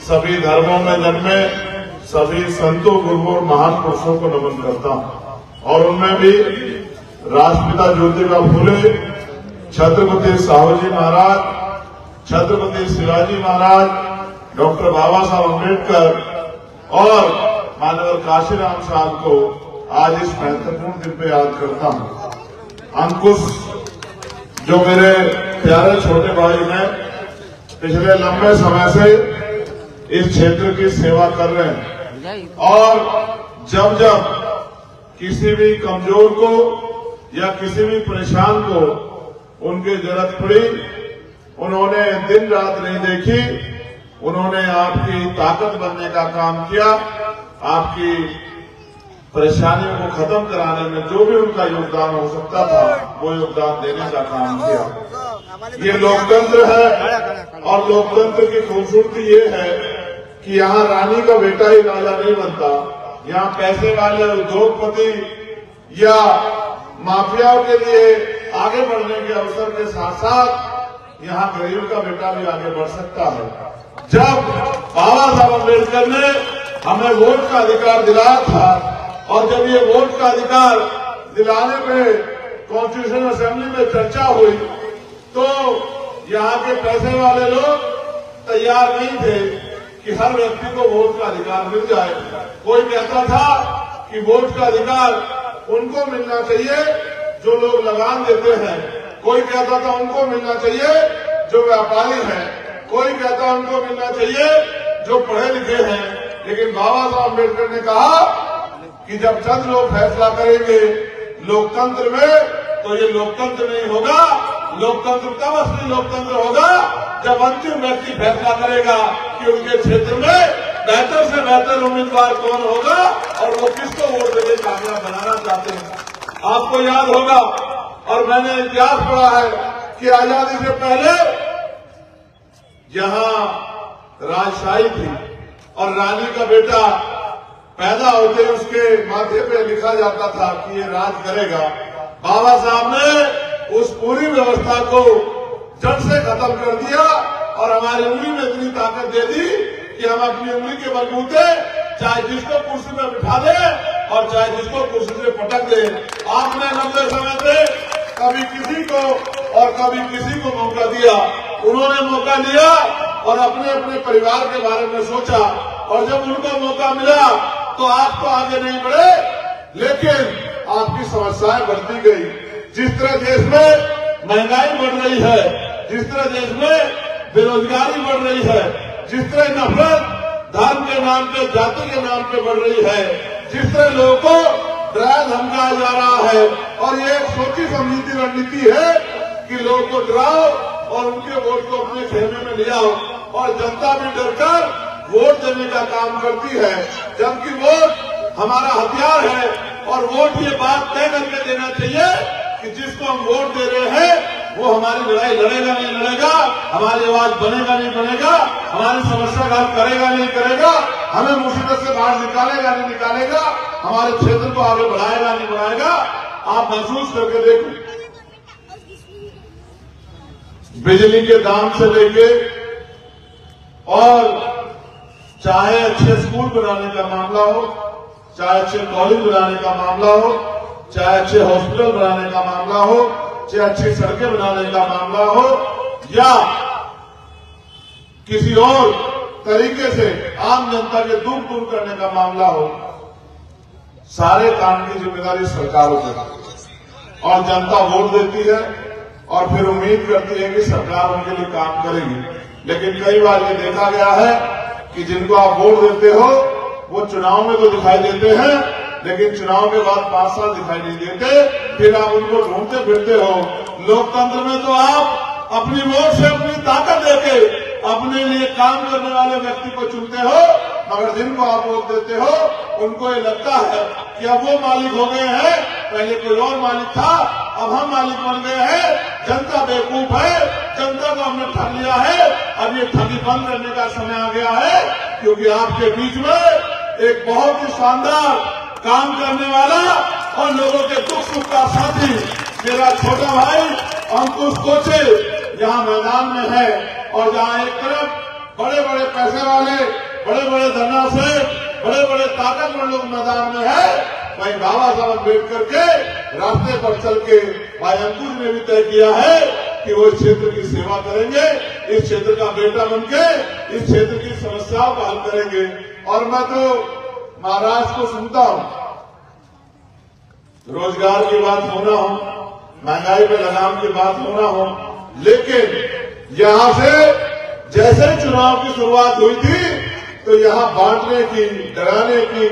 सभी धर्मों में जन्मे सभी संतों, गुरुओं और महान पुरुषों को नमन करता हूं। और उनमें भी राष्ट्रपिता ज्योतिबा फूले, छत्रपति साहूजी महाराज, छत्रपति शिवाजी महाराज, डॉक्टर बाबा साहब अम्बेडकर और मानवर काशीराम साहब को आज इस महत्वपूर्ण दिन पे याद करता हूं। अंकुश जो मेरे प्यारे छोटे भाई हैं, पिछले लंबे समय से इस क्षेत्र की सेवा कर रहे हैं और जब जब किसी भी कमजोर को या किसी भी परेशान को उनकी जरूरत पड़ी, उन्होंने दिन रात नहीं देखी, उन्होंने आपकी ताकत बनने का काम किया, आपकी परेशानियों को खत्म कराने में जो भी उनका योगदान हो सकता था वो योगदान देने का काम किया। ये लोकतंत्र है और लोकतंत्र की खूबसूरती ये है कि यहाँ रानी का बेटा ही राजा नहीं बनता। यहाँ पैसे वाले उद्योगपति या माफियाओं के लिए आगे बढ़ने के अवसर के साथ साथ यहाँ गरीब का बेटा भी आगे बढ़ सकता है। जब बाबा साहब अम्बेडकर ने हमें वोट का अधिकार दिलाया था और जब ये वोट का अधिकार दिलाने में कॉन्स्टिट्यूशन असेंबली में चर्चा हुई तो यहाँ के पैसे वाले लोग तैयार नहीं थे कि हर व्यक्ति को वोट का अधिकार मिल जाए। कोई कहता था कि वोट का अधिकार उनको मिलना चाहिए जो लोग लगान देते हैं, कोई कहता था उनको मिलना चाहिए जो व्यापारी हैं, कोई कहता उनको मिलना चाहिए जो पढ़े लिखे हैं। लेकिन बाबा साहब अम्बेडकर ने कहा कि जब चंद लोग फैसला करेंगे लोकतंत्र में तो ये लोकतंत्र नहीं होगा। लोकतंत्र तब असली लोकतंत्र होगा जब अंतिम व्यक्ति फैसला करेगा कि उनके क्षेत्र में बेहतर से बेहतर उम्मीदवार कौन होगा और वो किसको वोट देकर कामयाब बनाना चाहते हैं। आपको याद होगा और मैंने इतिहास पढ़ा है कि आजादी से पहले यहाँ राजशाही थी और रानी का बेटा पैदा होते उसके माथे पे लिखा जाता था कि ये राज करेगा। बाबा साहब ने उस पूरी व्यवस्था को जड़ से खत्म कर दिया और हमारी उंगली में इतनी ताकत दे दी कि हम अपनी उंगली के बलबूते चाहे जिसको कुर्सी में बिठा दे और चाहे जिसको कुर्सी से पटक दे। आपने लंबे समय से कभी किसी को और कभी किसी को मौका दिया, उन्होंने मौका लिया और अपने अपने परिवार के बारे में सोचा और जब उनको मौका मिला तो आप तो आगे नहीं बढ़े लेकिन आपकी समस्याएं बढ़ती गई। जिस तरह देश में महंगाई बढ़ रही है, जिस तरह देश में बेरोजगारी बढ़ रही है, जिस तरह नफरत धर्म के नाम पे, जाति के नाम पे बढ़ रही है, जिस तरह लोगों को डराया धमकाया जा रहा है और ये एक सोची समझी रणनीति है कि लोगों को डराओ और उनके वोट को अपने खेमे में ले आओ और जनता भी डरकर वोट देने का काम करती है। जबकि वोट हमारा हथियार है और वोट ये बात तय करके देना चाहिए कि जिसको हम वोट दे रहे हैं वो हमारी लड़ाई लड़ेगा नहीं लड़ेगा, हमारी आवाज बनेगा नहीं बनेगा, हमारी समस्या का हल करेगा नहीं करेगा, हमें मुसीबत से बाहर निकालेगा नहीं निकालेगा, हमारे क्षेत्र को आगे बढ़ाएगा नहीं बढ़ाएगा। आप महसूस करके देखो, बिजली के दाम से लेके और चाहे अच्छे स्कूल बनाने का मामला हो, चाहे अच्छे कॉलेज बनाने का मामला हो, चाहे अच्छे हॉस्पिटल बनाने का मामला हो, चाहे अच्छी सड़कें बनाने का मामला हो या किसी और तरीके से आम जनता के दुख दूर करने का मामला हो, सारे काम की जिम्मेदारी सरकारों की और जनता वोट देती है और फिर उम्मीद करती है कि सरकार उनके लिए काम करेगी। लेकिन कई बार ये देखा गया है कि जिनको आप वोट देते हो वो चुनाव में तो दिखाई देते हैं लेकिन चुनाव के बाद 5 साल दिखाई नहीं देते, फिर आप उनको ढूंढते फिरते हो। लोकतंत्र में तो आप अपनी वोट से अपनी ताकत देके अपने लिए काम करने वाले व्यक्ति को चुनते हो, मगर जिनको आप वोट देते हो उनको ये लगता है कि अब वो मालिक हो गए हैं, पहले कोई और मालिक था अब हम मालिक बन गए हैं, जनता बेवकूफ है, जनता को हमने ठग लिया है, अब ये ठगी बंद करने का समय आ गया है। क्योंकि आपके बीच में एक बहुत ही शानदार काम करने वाला और लोगों के दुख सुख का साथी मेरा छोटा भाई अंकुश कोचे यहाँ मैदान में है और जहाँ एक तरफ बड़े बड़े पैसे वाले बड़े बड़े धरना से बड़े बड़े ताकतवर लोग मैदान में है, वहीं बाबा साहब अम्बेडकर के रास्ते पर चल के भाई अंकुश ने भी तय किया है कि वो इस क्षेत्र की सेवा करेंगे, इस क्षेत्र का बेटा बनके इस क्षेत्र की समस्याओं का हल करेंगे। और मैं तो महाराष्ट्र को सुनता हूं, रोजगार की बात होना हो, महंगाई पे लगाम की बात होना हो, लेकिन यहां से जैसे चुनाव की शुरुआत हुई थी तो यहां बांटने की, डराने की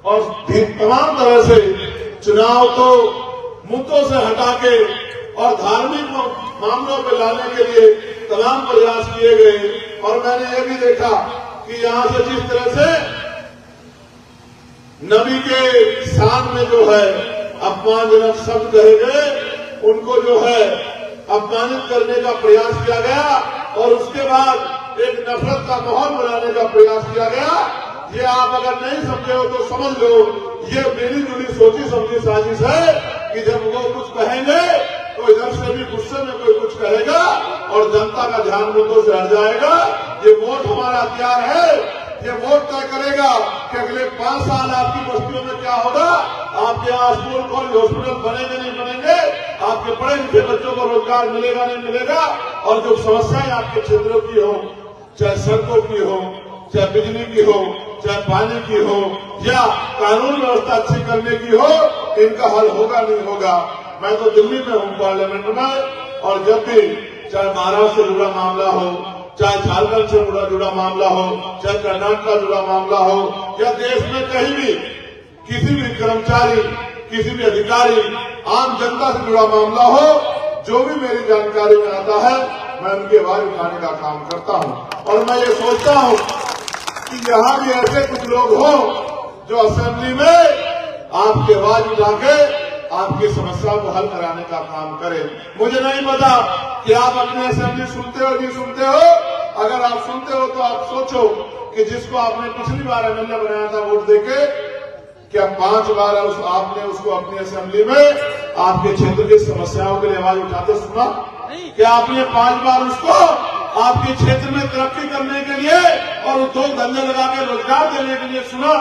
और तमाम तरह से चुनाव तो मुद्दों से हटा के और धार्मिक मामलों पर लाने के लिए तमाम प्रयास किए गए। और मैंने ये भी देखा कि यहां से जिस तरह से नबी के शान में जो है अपमानजनक शब्द कहे गए, उनको जो है अपमानित करने का प्रयास किया गया और उसके बाद एक नफरत का माहौल बनाने का प्रयास किया गया। ये आप अगर नहीं समझे हो तो समझ लो, ये मिली जुली सोची समझी साजिश है कि जब वो कुछ कहेंगे तो इधर से भी गुस्से में कोई कुछ कहेगा और जनता का ध्यान मुद्दों से हट जाएगा। ये वोट हमारा हथियार है, ये वोट तय करेगा कि अगले 5 साल आपकी बस्तियों में क्या होगा, आपके यहाँ स्कूल कॉलेज हॉस्पिटल बनेंगे नहीं बनेंगे, आपके पढ़े लिखे बच्चों को रोजगार मिलेगा नहीं मिलेगा, और जो समस्याएं आपके क्षेत्रों की हो, चाहे सड़कों की हो, चाहे बिजली की हो, चाहे पानी की हो, या कानून व्यवस्था अच्छी करने की हो, इनका हल होगा नहीं होगा। मैं तो दिल्ली में हूँ पार्लियामेंट में, और जब भी चाहे महाराष्ट्र से जुड़ा मामला हो, चाहे झारखंड से जुड़ा मामला हो, चाहे कर्नाटक का जुड़ा मामला हो, या देश में कहीं भी किसी भी कर्मचारी, किसी भी अधिकारी, आम जनता से जुड़ा मामला हो, जो भी मेरी जानकारी में आता है मैं उनकी आवाज उठाने का काम करता हूं। और मैं ये सोचता हूं कि यहां भी ऐसे कुछ लोग हों जो असेंबली में आपकी आवाज उठा के आपकी समस्या को हल कराने का काम करें। मुझे नहीं पता कि आप अपने असेंबली सुनते हो नहीं सुनते हो। अगर आप सुनते हो तो आप सोचो कि जिसको आपने पिछली बार एमएलए बनाया था वोट देके, क्या 5 बार आपने उसको अपनी असेंबली में आपके क्षेत्र की समस्याओं के लिए आवाज उठाते सुना? क्या आपने 5 बार उसको आपके क्षेत्र में तरक्की करने के लिए और उद्योग धंधे लगा के रोजगार देने के लिए सुना?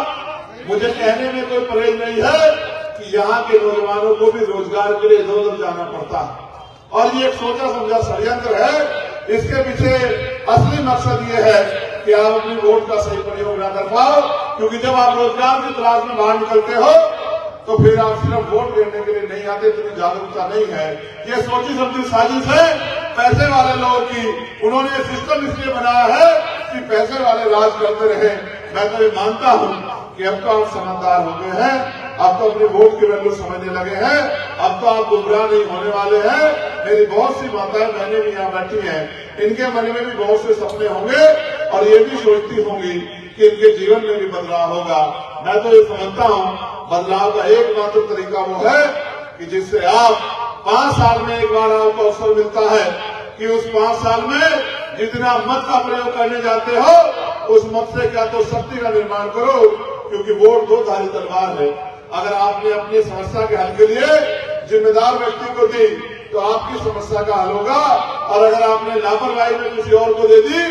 मुझे कहने में कोई परहेज नहीं है कि यहाँ के नौजवानों को भी रोजगार के लिए इधर उधर जाना पड़ता है, और ये एक सोचा समझा षड्यंत्र है। इसके पीछे असली मकसद ये है कि आप अपनी वोट का सही प्रयोग न कर पाओ, क्योंकि जब आप रोजगार की तलाश में बाहर निकलते हो तो फिर आप सिर्फ वोट देने के लिए नहीं आते, इतनी जागरूकता नहीं है। ये सोची समझी साजिश है पैसे वाले लोगों की। उन्होंने ये सिस्टम इसलिए बनाया है कि पैसे वाले राज करते रहे। मैं तो ये मानता हूं कि अब तो आप समझदार हो गए हैं, अब तो अपने वोट की वैल्यू समझने लगे हैं, अब तो आप गुमराह नहीं होने वाले हैं। मेरी बहुत सी माताएं बहनें भी यहाँ बैठी हैं, इनके मन में भी बहुत से सपने होंगे और ये भी सोचती होंगी कि इनके जीवन में भी बदलाव होगा। मैं तो ये समझता हूँ बदलाव का एकमात्र तरीका वो है कि जिससे आप 5 साल में एक बार आपको अवसर मिलता है कि उस 5 साल में जितना मत का प्रयोग करने जाते हो, उस मत से क्या तो शक्ति का निर्माण करो, क्योंकि वोट 2 धारी तलवार है। अगर आपने अपनी समस्या के हल के लिए जिम्मेदार व्यक्ति को दी तो आपकी समस्या का हल होगा, और अगर आपने लापरवाही में किसी और को दे दी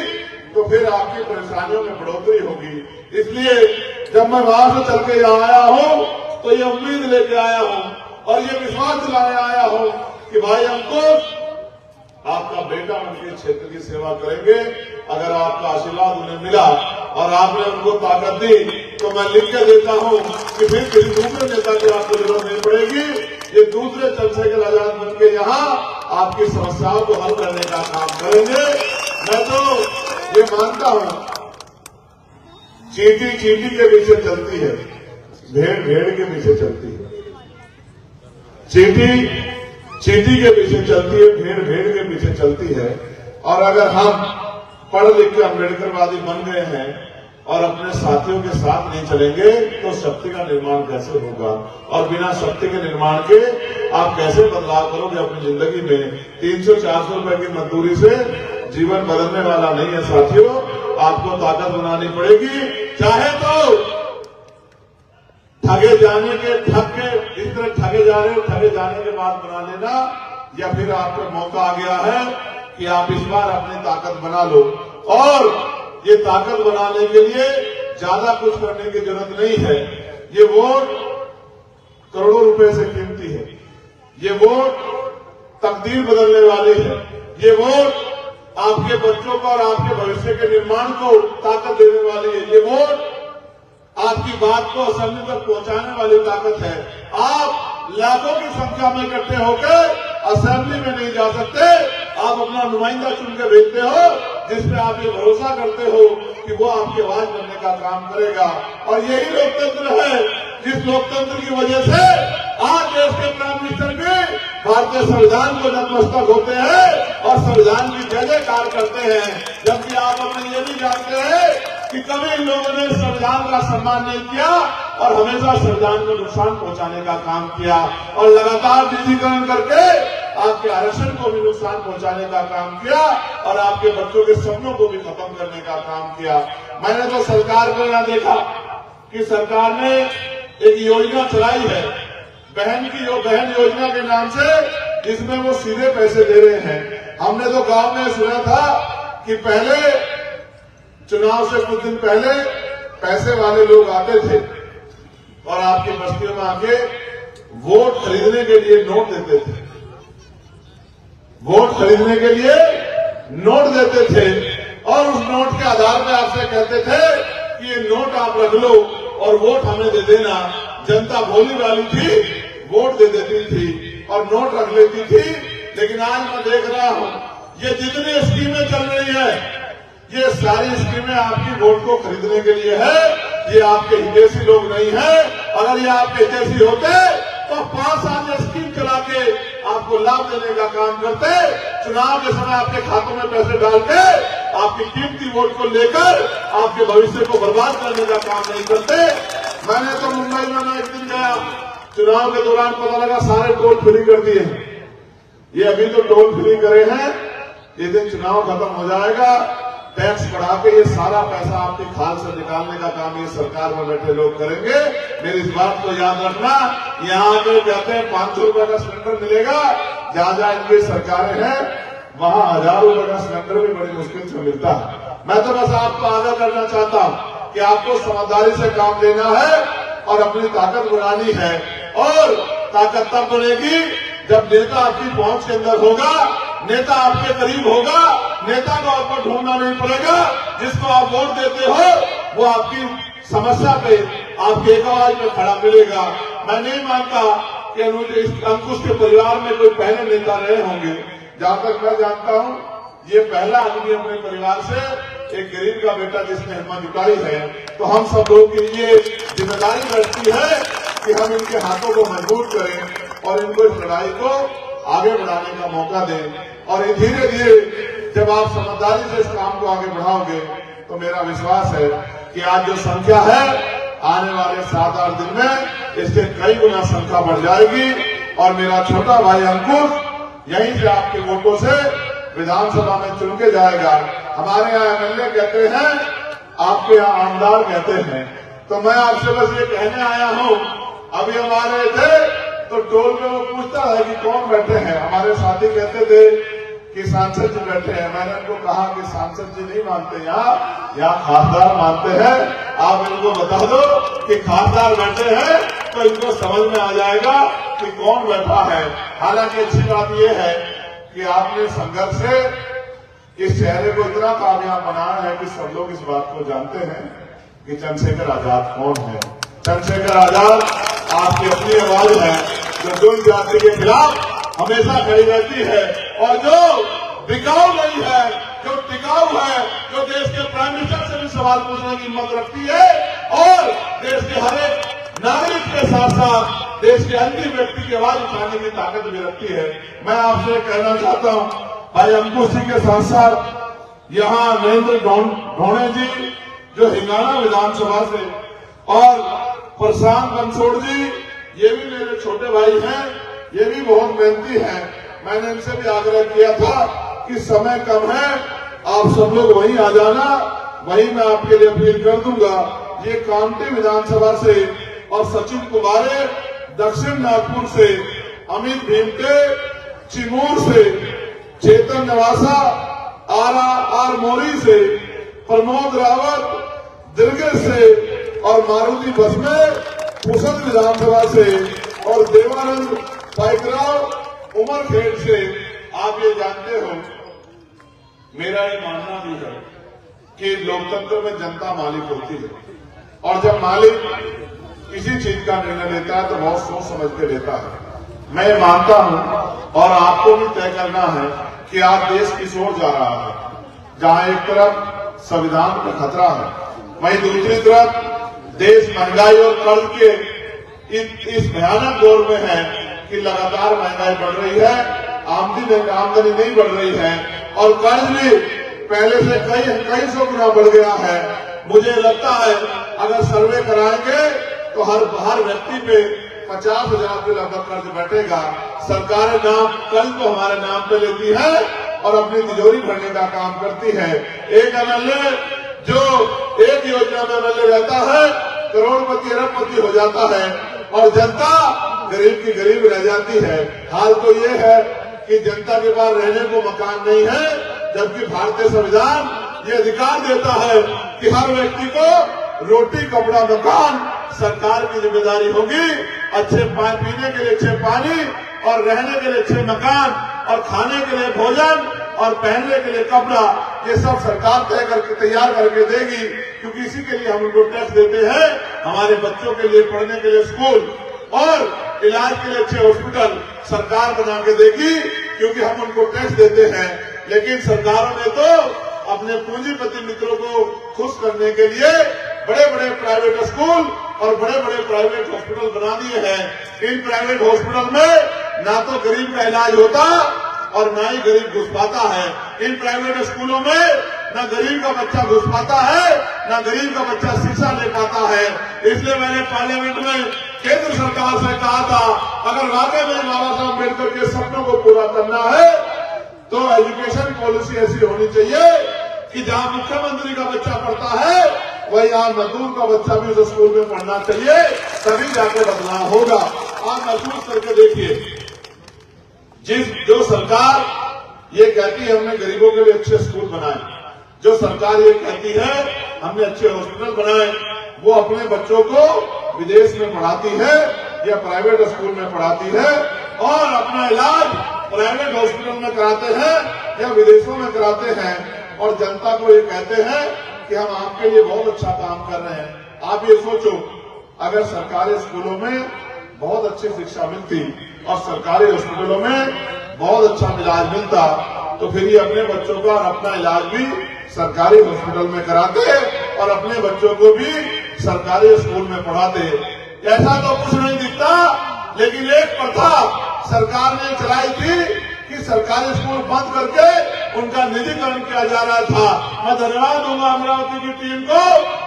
तो फिर आपकी परेशानियों में बढ़ोतरी होगी। इसलिए जब मैं वहां से चल के यहाँ आया हूँ तो ये उम्मीद लेके आया हूँ और ये विश्वास दिलाने आया हूँ कि भाई अंकुश आपका बेटा उनके क्षेत्र की सेवा करेंगे। अगर आपका आशीर्वाद उन्हें मिला और आपने उनको ताकत दी तो मैं लिख के देता हूँ कि फिर किसी दूसरे नेता की आपको जरूरत नहीं पड़ेगी। ये दूसरे चंद्रशेखर आजाद बन के यहाँ आपकी समस्याओं को हल करने का काम करेंगे। मैं तो ये मानता हूँ चींटी चींटी के पीछे चलती है, भेड़ भेड़ के पीछे चलती है। चींटी चींटी के पीछे चलती है, भेड़ भेड़ के पीछे चलती है। और अगर हम पढ़ लिख के अम्बेडकरवादी बन गए हैं और अपने साथियों के साथ नहीं चलेंगे तो शक्ति का निर्माण कैसे होगा, और बिना शक्ति के निर्माण के आप कैसे बदलाव करोगे अपनी जिंदगी में। 300-400 रुपए की मजदूरी से जीवन बदलने वाला नहीं है साथियों। आपको ताकत बनानी पड़ेगी, चाहे तो ठगे जाने के ठग के इस तरह ठगे जा रहे हो, ठगे जाने के बाद बना लेना, या फिर आपको मौका आ गया है कि आप इस बार अपनी ताकत बना लो। और ये ताकत बनाने के लिए ज्यादा कुछ करने की जरूरत नहीं है। ये वोट करोड़ों रुपए से कीमती है। ये वोट तकदीर बदलने वाली है। ये वोट आपके बच्चों को और आपके भविष्य के निर्माण को ताकत देने वाली है। ये वोट आपकी बात को असेंबली तक पहुंचाने वाली ताकत है। आप लाखों की संख्या में इकट्ठे होकर असेंबली में नहीं जा सकते। आप अपना नुमाइंदा चुन के भेजते हो, जिसमें आप ये भरोसा करते हो कि वो आपकी आवाज बनने का काम करेगा। और यही लोकतंत्र है, जिस लोकतंत्र की वजह से आज देश के प्राइम मिनिस्टर भी भारतीय संविधान को नतमस्तक होते हैं और संविधान की जय जयकार करते हैं। जबकि आप अपने ये भी जानते हैं कि कभी इन लोगों ने संविधान का सम्मान नहीं किया और हमेशा संविधान को नुकसान पहुंचाने का काम किया और लगातार निजीकरण करके आपके आरक्षण को भी नुकसान पहुंचाने का काम किया और आपके बच्चों के सपनों को भी खत्म करने का काम किया। मैंने तो सरकार को यहां देखा कि सरकार ने एक योजना चलाई है, बहन योजना के नाम से, जिसमें वो सीधे पैसे दे रहे हैं। हमने तो गांव में सुना था कि पहले चुनाव से कुछ दिन पहले पैसे वाले लोग आते थे और आपकी बस्तियों में आके वोट खरीदने के लिए नोट देते थे। वोट खरीदने के लिए नोट देते थे और उस नोट के आधार पर आपसे कहते थे कि ये नोट आप रख लो और वोट हमें दे देना। जनता भोली वाली थी, वोट दे देती थी और नोट रख लेती थी। लेकिन आज मैं देख रहा हूं ये जितनी स्कीमें चल रही है, ये सारी स्कीमें आपकी वोट को खरीदने के लिए है। ये आपके हितैषी लोग नहीं है। अगर ये आपके हितैषी होते तो 5 साल स्कीम चला के आपको लाभ देने का काम करते। चुनाव के समय आपके खातों में पैसे डाल के आपकी कीमती वोट को लेकर आपके भविष्य को बर्बाद करने का काम नहीं करते। मैंने तो मुंबई में एक दिन गया, चुनाव के दौरान पता लगा सारे टोल फ्री कर दिए हैं। ये अभी तो टोल फ्री करे हैं, ये दिन चुनाव खत्म हो जाएगा, टैक्स बढ़ा के ये सारा पैसा आपकी खाल से निकालने का काम ये सरकार में बैठे लोग करेंगे। मेरी इस बात को याद रखना। यहाँ पे कहते हैं 500 रुपए का सिलेंडर मिलेगा, जहां जहां इनकी सरकारें हैं वहां 1000 रुपए का सिलेंडर भी बड़ी मुश्किल से मिलता है। मैं तो बस आपको आगाह करना चाहता हूं कि आपको समझदारी से काम लेना है और अपनी ताकत बढ़ानी है। और ताकत तब बनेगी जब नेता आपकी पहुंच के अंदर होगा, नेता आपके करीब होगा। नेता को आपको ढूंढना नहीं पड़ेगा। जिसको आप वोट देते हो वो आपकी समस्या पे, आपके एक आवाज पे खड़ा मिलेगा। मैं नहीं मानता कि अंकुश के परिवार में कोई पहले नेता रहे होंगे। जहां तक मैं जानता हूं ये पहला आदमी अपने परिवार से, एक गरीब का बेटा जिसने हिम्मत जुटाई है। तो हम सब लोग के लिए जिम्मेदारी बढ़ती है कि हम इनके हाथों को मजबूत करें और इनको इस लड़ाई को आगे बढ़ाने का मौका दें। और धीरे धीरे जब आप समझदारी से इस काम को आगे बढ़ाओगे तो मेरा विश्वास है कि आज जो संख्या है आने वाले 7-8 दिन में इससे कई गुना संख्या बढ़ जाएगी। और मेरा छोटा भाई अंकुश यहीं से आपके वोटों से विधानसभा में चुन के जाएगा। हमारे यहाँ एमएलए कहते हैं, आपके यहाँ आमदार कहते हैं। तो मैं आपसे बस ये कहने आया हूँ, अभी हमारे थे तो टोल में वो पूछता है कि कौन बैठे हैं। हमारे साथी कहते थे कि सांसद जी बैठे हैं। मैंने उनको कहा कि सांसद जी नहीं मानते, यहाँ खासदार मानते हैं। आप इनको बता दो कि खासदार बैठे हैं तो इनको समझ में आ जाएगा कि कौन बैठा है। हालांकि अच्छी बात यह है कि आपने संघर्ष से इस चेहरे को इतना कामयाब बनाया है कि सब लोग इस बात को जानते हैं कि चंद्रशेखर आजाद कौन है। चंद्रशेखर आजाद आपकी अपनी आवाज है जो दुर्ग जाति के खिलाफ हमेशा खड़ी रहती है और जो बिकाऊ नहीं है, जो टिकाऊ है, जो देश के प्राइम मिनिस्टर से भी सवाल पूछने की हिम्मत रखती है और देश के हर एक नागरिक के साथ साथ देश के अंतिम व्यक्ति की आवाज उठाने की ताकत भी रखती है। मैं आपसे कहना चाहता हूं, भाई अंकुश जी के साथ साथ यहाँ नरेंद्र ढोणे जी जो हिंगाना विधानसभा से, और प्रशांत बंसोड़ जी, ये भी मेरे छोटे भाई हैं, ये भी बहुत मेहनती हैं। मैंने इनसे भी आग्रह किया था कि समय कम है, आप सब लोग वहीं आ जाना, वहीं मैं आपके लिए अपील कर दूंगा। ये कामठी विधानसभा से और सचिन कुमारे दक्षिण नागपुर से, अमित भीमटे चिमूर से, चेतन नवासा आर मोरी से प्रमोद रावत दिलगिर से और मारुति बस में पुसद विधानसभा से और देवानंद पाइकराव उमरखेड़ से। आप ये जानते हो, मेरा ये मानना भी है कि लोकतंत्र में जनता मालिक होती है और जब मालिक किसी चीज का निर्णय लेता है तो बहुत सोच समझ के लेता है। मैं मानता हूं और आपको भी तय करना है कि आज देश किस ओर जा रहा है, जहां एक तरफ संविधान का खतरा है, वहीं दूसरी तरफ देश महंगाई और कर्ज के इस भयानक दौर में है कि लगातार महंगाई बढ़ रही है, आमदनी नहीं बढ़ रही है और कर्ज भी पहले से कई सौ गुना बढ़ गया है। मुझे लगता है अगर सर्वे कराएंगे तो हर व्यक्ति पे 50,000 के लगभग कर्ज बैठेगा। सरकारें कर्ज को हमारे नाम पे लेती है और अपनी तिजोरी भरने का काम करती है। एक एमएलए जो एक योजना में एमएलए रहता है, करोड़पति अरबपति हो जाता है और जनता गरीब की गरीब रह जाती है। हाल तो ये है कि जनता के पास रहने को मकान नहीं है, जबकि भारतीय संविधान ये अधिकार देता है कि हर व्यक्ति को रोटी कपड़ा मकान सरकार की जिम्मेदारी होगी। अच्छे पीने के लिए अच्छे पानी और रहने के लिए अच्छे मकान और खाने के लिए भोजन और पहनने के लिए कपड़ा, ये सब सरकार तैयार करके देगी, क्योंकि इसी के लिए हम उनको टैक्स देते हैं। हमारे बच्चों के लिए पढ़ने के लिए स्कूल और इलाज के लिए अच्छे हॉस्पिटल सरकार बना के देगी, क्योंकि हम उनको टैक्स देते हैं। लेकिन सरकारों ने तो अपने पूंजीपति मित्रों को खुश करने के लिए बड़े बड़े प्राइवेट स्कूल और बड़े बड़े प्राइवेट हॉस्पिटल बना दिए हैं। इन प्राइवेट हॉस्पिटल में ना तो गरीब का इलाज होता और ना ही गरीब घुस पाता है। इन प्राइवेट स्कूलों में ना गरीब का बच्चा घुस पाता है, ना गरीब का बच्चा शिक्षा ले पाता है। इसलिए मैंने पार्लियामेंट में केंद्र सरकार से कहा था, अगर वाकई में बाबा साहब अम्बेडकर के सपनों को पूरा करना है तो एजुकेशन पॉलिसी ऐसी होनी चाहिए कि जहां मुख्यमंत्री का बच्चा पढ़ता है वही यहाँ मजदूर का बच्चा भी उस स्कूल में पढ़ना चाहिए, तभी जाके बदलाव होगा। आप महसूस करके देखिए, जो सरकार ये कहती है हमने गरीबों के लिए अच्छे स्कूल बनाए, जो सरकार ये कहती है हमने अच्छे हॉस्पिटल बनाए, वो अपने बच्चों को विदेश में पढ़ाती है या प्राइवेट स्कूल में पढ़ाती है और अपना इलाज प्राइवेट हॉस्पिटल में कराते हैं या विदेशों में कराते हैं और जनता को ये कहते हैं कि हम आपके लिए बहुत अच्छा काम कर रहे हैं। आप ये सोचो, अगर सरकारी स्कूलों में बहुत अच्छी शिक्षा मिलती और सरकारी हॉस्पिटलों में बहुत अच्छा इलाज मिलता तो फिर ये अपने बच्चों का और अपना इलाज भी सरकारी हॉस्पिटल में कराते और अपने बच्चों को भी सरकारी स्कूल में पढ़ाते। ऐसा तो कुछ नहीं दिखता, लेकिन एक प्रथा सरकार ने चलाई थी कि सरकारी स्कूल बंद करके उनका निजीकरण किया जा रहा था। मैं धन्यवाद दूंगा अमरावती की टीम को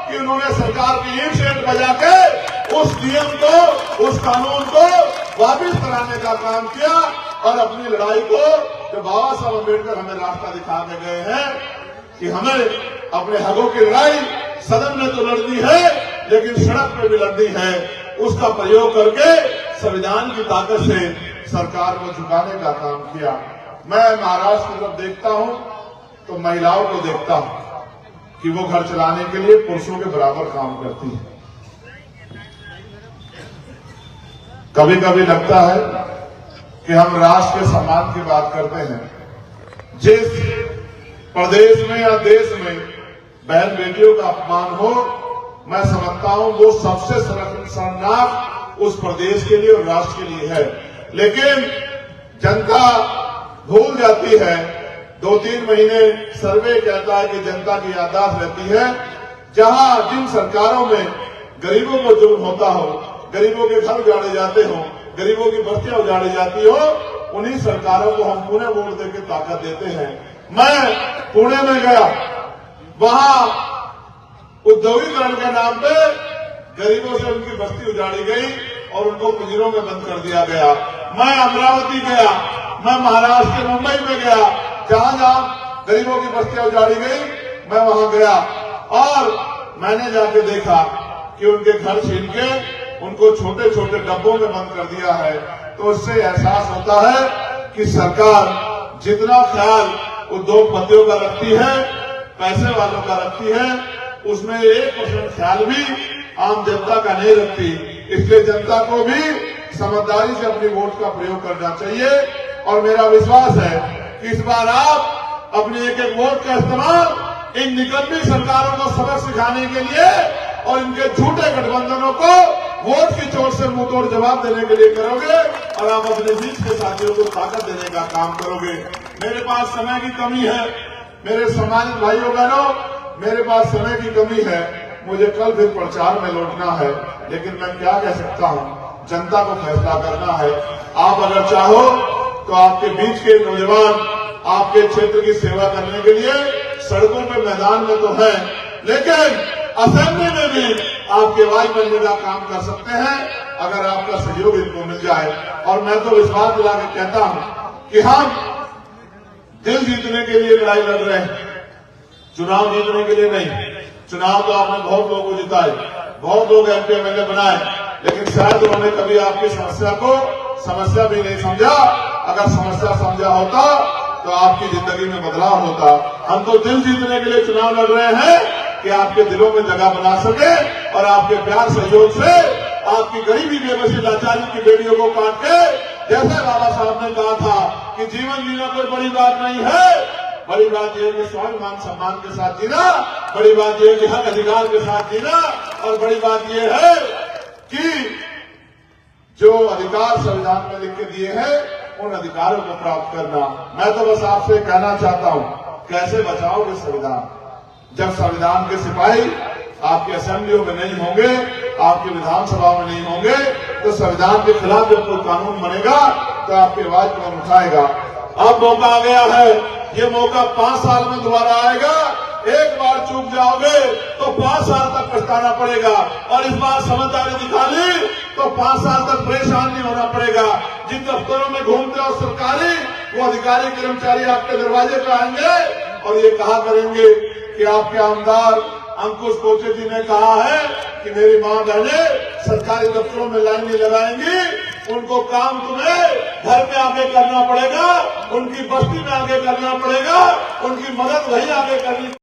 कि उन्होंने सरकार की ईंट सेट बजा के उस नियम को, उस कानून को वापस कराने का काम किया और अपनी लड़ाई को, जो बाबा साहब अम्बेडकर हमें रास्ता दिखा के गए हैं कि हमें अपने हकों की लड़ाई सदन में तो लड़नी है लेकिन सड़क पे भी लड़नी है, उसका प्रयोग करके संविधान की ताकत से सरकार को झुकाने का काम किया। मैं महाराष्ट्र की तरफ देखता हूं तो महिलाओं को देखता हूं कि वो घर चलाने के लिए पुरुषों के बराबर काम करती है। कभी कभी लगता है कि हम राष्ट्र के सम्मान की बात करते हैं। जिस प्रदेश में या देश में बहन बेटियों का अपमान हो, मैं समझता हूं वो सबसे शर्मनाक उस प्रदेश के लिए और राष्ट्र के लिए है। लेकिन जनता भूल जाती है। 2-3 महीने सर्वे कहता है कि जनता की याददाश्त रहती है। जिन सरकारों में गरीबों को जुल्म होता हो, गरीबों के घर उजाड़े जाते हो, गरीबों की बस्तियां उजाड़ी जाती हो, उन्हीं सरकारों को हम पुणे वोट देकर ताकत देते हैं। मैं पुणे में गया, वहां औद्योगिकरण के नाम पे गरीबों से उनकी बस्ती उजाड़ी गई और उनको पिंजरों में बंद कर दिया गया। मैं अमरावती गया, मैं महाराष्ट्र के मुंबई में गया, जहां जहां गरीबों की बस्तियां उजाड़ी गई मैं वहां गया और मैंने जाके देखा कि उनके घर छीन के उनको छोटे छोटे डब्बों में बंद कर दिया है। तो उससे एहसास होता है कि सरकार जितना ख्याल उद्योगपतियों का रखती है, पैसे वालों का रखती है, उसमें 1% ख्याल भी आम जनता का नहीं रखती। इसलिए जनता को भी समझदारी से अपनी वोट का प्रयोग करना चाहिए। और मेरा विश्वास है कि इस बार आप अपनी एक एक वोट का इस्तेमाल इन निकम्मी सरकारों को सबक सिखाने के लिए और इनके झूठे गठबंधनों को वोट की चोट से मुंहतोड़ जवाब देने के लिए करोगे और आप अपने बीच के साथियों को ताकत देने का काम करोगे। मेरे पास समय की कमी है, मेरे सम्मानित भाइयों बहनों, मेरे पास समय की कमी है, मुझे कल फिर प्रचार में लौटना है, लेकिन मैं क्या कह सकता हूं, जनता को फैसला करना है। आप अगर चाहो तो आपके बीच के नौजवान आपके क्षेत्र की सेवा करने के लिए सड़कों पे मैदान में तो है, लेकिन असेंबली में भी आपके आवाज बनने का काम कर सकते हैं अगर आपका सहयोग इनको मिल जाए। और मैं तो विश्वास दिला के कहता हूं कि हम दिल जीतने के लिए लड़ाई लड़ रहे हैं, चुनाव जीतने के लिए नहीं। चुनाव तो आपने बहुत लोगों को जिताए, बहुत लोग एमपी एमएलए बनाए, लेकिन शायद उन्होंने कभी आपकी समस्या को समस्या भी नहीं समझा। अगर समस्या समझा होता तो आपकी जिंदगी में बदलाव होता। हम तो दिल जीतने के लिए चुनाव लड़ रहे हैं कि आपके दिलों में जगह बना सके और आपके प्यार सहयोग से आपकी गरीबी बेबसी लाचारी की बेड़ियों को काट के, जैसे बाबा साहब ने कहा था कि जीवन जीना कोई बड़ी बात नहीं है, बड़ी बात यह है कि स्वाभिमान सम्मान के साथ जीना, बड़ी बात यह है कि हक अधिकार के साथ जीना, और बड़ी बात यह है कि जो अधिकार संविधान में लिख के दिए हैं उन अधिकारों को प्राप्त करना। मैं तो बस आपसे कहना चाहता हूं, कैसे बचाओगे संविधान जब संविधान के सिपाही आपकी असेंबलियों में नहीं होंगे, आपकी विधानसभा में नहीं होंगे, तो संविधान के खिलाफ जब कोई कानून बनेगा तो आपकी आवाज कौन उठाएगा। अब मौका आ गया है, ये मौका 5 साल में दोबारा आएगा। एक बार चूक जाओगे तो 5 साल तक पछताना पड़ेगा, और इस बार समझदारी दिखा ली तो 5 साल तक परेशान नहीं होना पड़ेगा। जिन दफ्तरों में घूमते हो सरकारी, वो अधिकारी कर्मचारी आपके दरवाजे पे आएंगे और ये कहा करेंगे कि आपके आमदार अंकुश कोचे जी ने कहा है कि मेरी मां बहनें सरकारी दफ्तरों में लाइन नहीं लगाएंगी, उनको काम तुम्हें घर में आगे करना पड़ेगा, उनकी बस्ती में आगे करना पड़ेगा, उनकी मदद वहीं आगे करनी